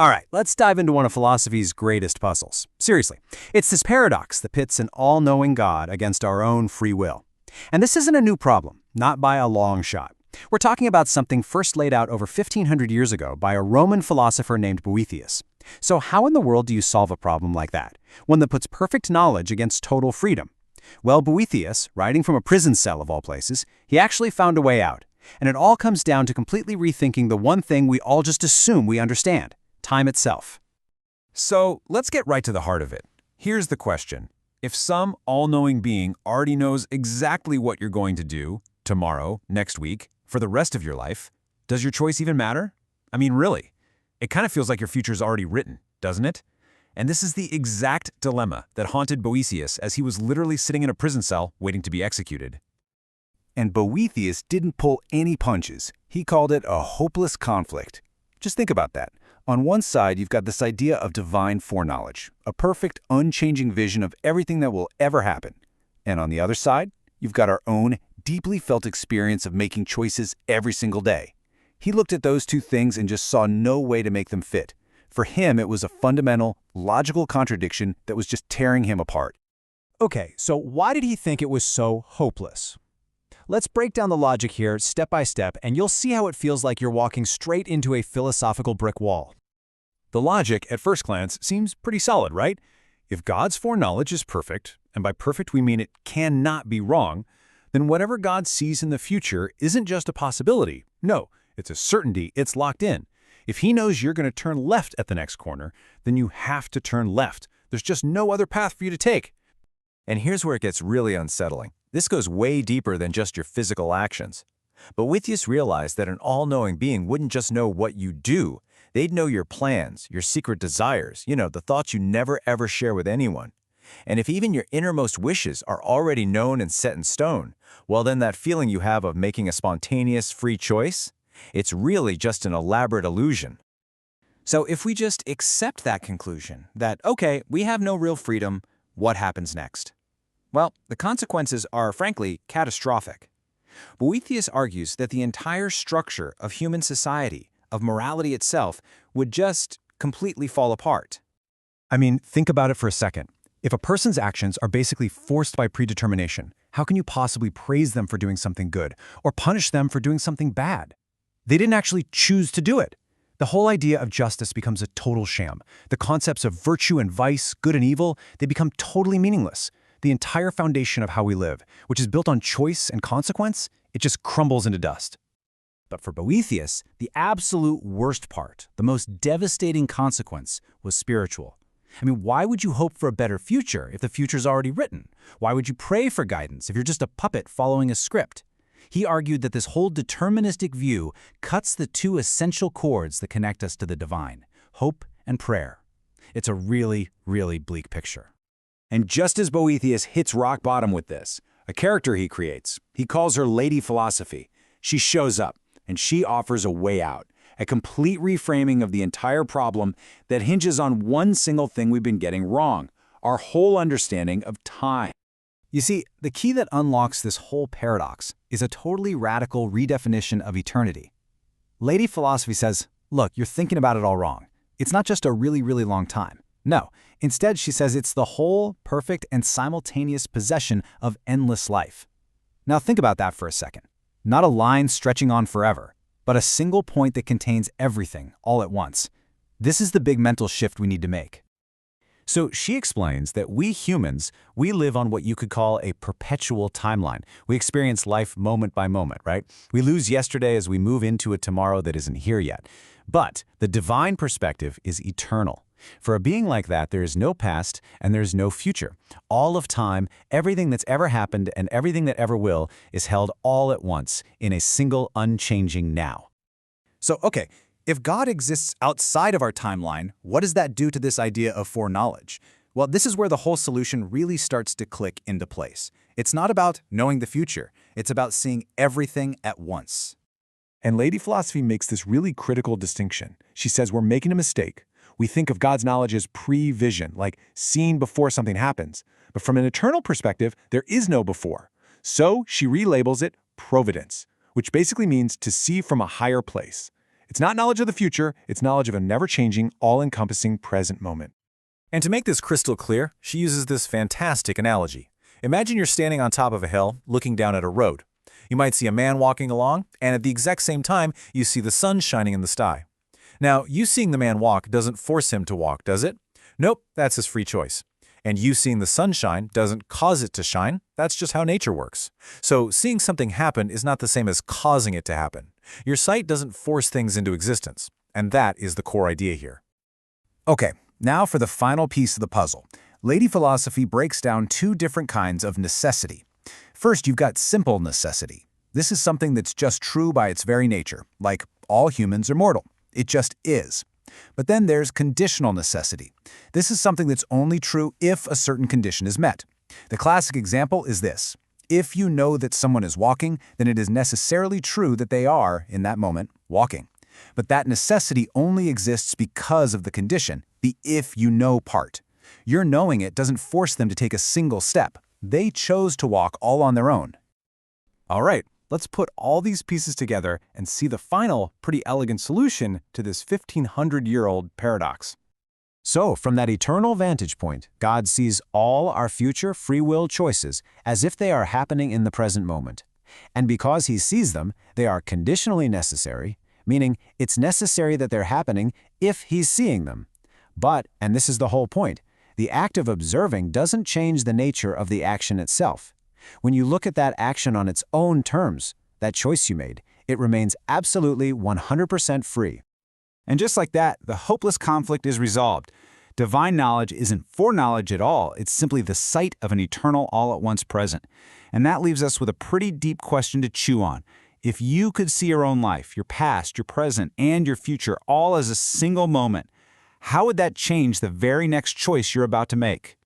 All right, let's dive into one of philosophy's greatest puzzles. Seriously, it's this paradox that pits an all-knowing God against our own free will. And this isn't a new problem, not by a long shot. We're talking about something first laid out over 1,500 years ago by a Roman philosopher named Boethius. So how in the world do you solve a problem like that, one that puts perfect knowledge against total freedom? Well, Boethius, writing from a prison cell of all places, he actually found a way out. And it all comes down to completely rethinking the one thing we all just assume we understand: time itself. So let's get right to the heart of it. Here's the question. If some all-knowing being already knows exactly what you're going to do tomorrow, next week, for the rest of your life, does your choice even matter? I mean, really. It kind of feels like your future's already written, doesn't it? And this is the exact dilemma that haunted Boethius as he was literally sitting in a prison cell waiting to be executed. And Boethius didn't pull any punches. He called it a hopeless conflict. Just think about that. On one side, you've got this idea of divine foreknowledge, a perfect, unchanging vision of everything that will ever happen. And on the other side, you've got our own deeply felt experience of making choices every single day. He looked at those two things and just saw no way to make them fit. For him, it was a fundamental, logical contradiction that was just tearing him apart. Okay, so why did he think it was so hopeless? Let's break down the logic here step by step, and you'll see how it feels like you're walking straight into a philosophical brick wall. The logic, at first glance, seems pretty solid, right? If God's foreknowledge is perfect, and by perfect we mean it cannot be wrong, then whatever God sees in the future isn't just a possibility. No, it's a certainty, it's locked in. If he knows you're going to turn left at the next corner, then you have to turn left. There's just no other path for you to take. And here's where it gets really unsettling. This goes way deeper than just your physical actions. Boethius realized that an all-knowing being wouldn't just know what you do. They'd know your plans, your secret desires, the thoughts you never ever share with anyone. And if even your innermost wishes are already known and set in stone, well then that feeling you have of making a spontaneous, free choice, it's really just an elaborate illusion. So if we just accept that conclusion, that, okay, we have no real freedom, what happens next? Well, the consequences are, frankly, catastrophic. Boethius argues that the entire structure of human society, of morality itself, would just completely fall apart. I mean, think about it for a second. If a person's actions are basically forced by predetermination, how can you possibly praise them for doing something good or punish them for doing something bad? They didn't actually choose to do it. The whole idea of justice becomes a total sham. The concepts of virtue and vice, good and evil, they become totally meaningless. The entire foundation of how we live, which is built on choice and consequence, it just crumbles into dust. But for Boethius, the absolute worst part, the most devastating consequence, was spiritual. I mean, why would you hope for a better future if the future's already written? Why would you pray for guidance if you're just a puppet following a script? He argued that this whole deterministic view cuts the two essential chords that connect us to the divine: hope and prayer. It's a really, really bleak picture. And just as Boethius hits rock bottom with this, a character he creates, he calls her Lady Philosophy. She shows up, and she offers a way out, a complete reframing of the entire problem that hinges on one single thing we've been getting wrong: our whole understanding of time. You see, the key that unlocks this whole paradox is a totally radical redefinition of eternity. Lady Philosophy says, look, you're thinking about it all wrong. It's not just a really, really long time. No, instead she says it's the whole, perfect, and simultaneous possession of endless life. Now think about that for a second. Not a line stretching on forever, but a single point that contains everything all at once. This is the big mental shift we need to make. So she explains that we humans, we live on what you could call a perpetual timeline. We experience life moment by moment, right? We lose yesterday as we move into a tomorrow that isn't here yet. But the divine perspective is eternal. For a being like that, there is no past and there is no future. All of time, everything that's ever happened and everything that ever will, is held all at once in a single unchanging now. So, okay, if God exists outside of our timeline, what does that do to this idea of foreknowledge? Well, this is where the whole solution really starts to click into place. It's not about knowing the future. It's about seeing everything at once. And Lady Philosophy makes this really critical distinction. She says we're making a mistake. We think of God's knowledge as pre-vision, like seen before something happens. But from an eternal perspective, there is no before. So she relabels it providence, which basically means to see from a higher place. It's not knowledge of the future, it's knowledge of a never-changing, all-encompassing present moment. And to make this crystal clear, she uses this fantastic analogy. Imagine you're standing on top of a hill, looking down at a road. You might see a man walking along, and at the exact same time, you see the sun shining in the sky. Now, you seeing the man walk doesn't force him to walk, does it? Nope, that's his free choice. And you seeing the sunshine doesn't cause it to shine. That's just how nature works. So seeing something happen is not the same as causing it to happen. Your sight doesn't force things into existence. And that is the core idea here. Okay, now for the final piece of the puzzle. Lady philosophy breaks down two different kinds of necessity. First, you've got simple necessity. This is something that's just true by its very nature, like all humans are mortal. It just is. But then there's conditional necessity. This is something that's only true if a certain condition is met. The classic example is this. If you know that someone is walking, then it is necessarily true that they are, in that moment, walking. But that necessity only exists because of the condition, the if you know part. Your knowing it doesn't force them to take a single step. They chose to walk all on their own. All right, let's put all these pieces together and see the final, pretty elegant solution to this 1,500-year-old paradox. So, from that eternal vantage point, God sees all our future free will choices as if they are happening in the present moment. And because he sees them, they are conditionally necessary, meaning it's necessary that they're happening if he's seeing them. But, and this is the whole point, the act of observing doesn't change the nature of the action itself. When you look at that action on its own terms, that choice you made, it remains absolutely 100% free. And just like that, the hopeless conflict is resolved. Divine knowledge isn't foreknowledge at all. It's simply the sight of an eternal all-at-once present. And that leaves us with a pretty deep question to chew on. If you could see your own life, your past, your present, and your future all as a single moment, how would that change the very next choice you're about to make?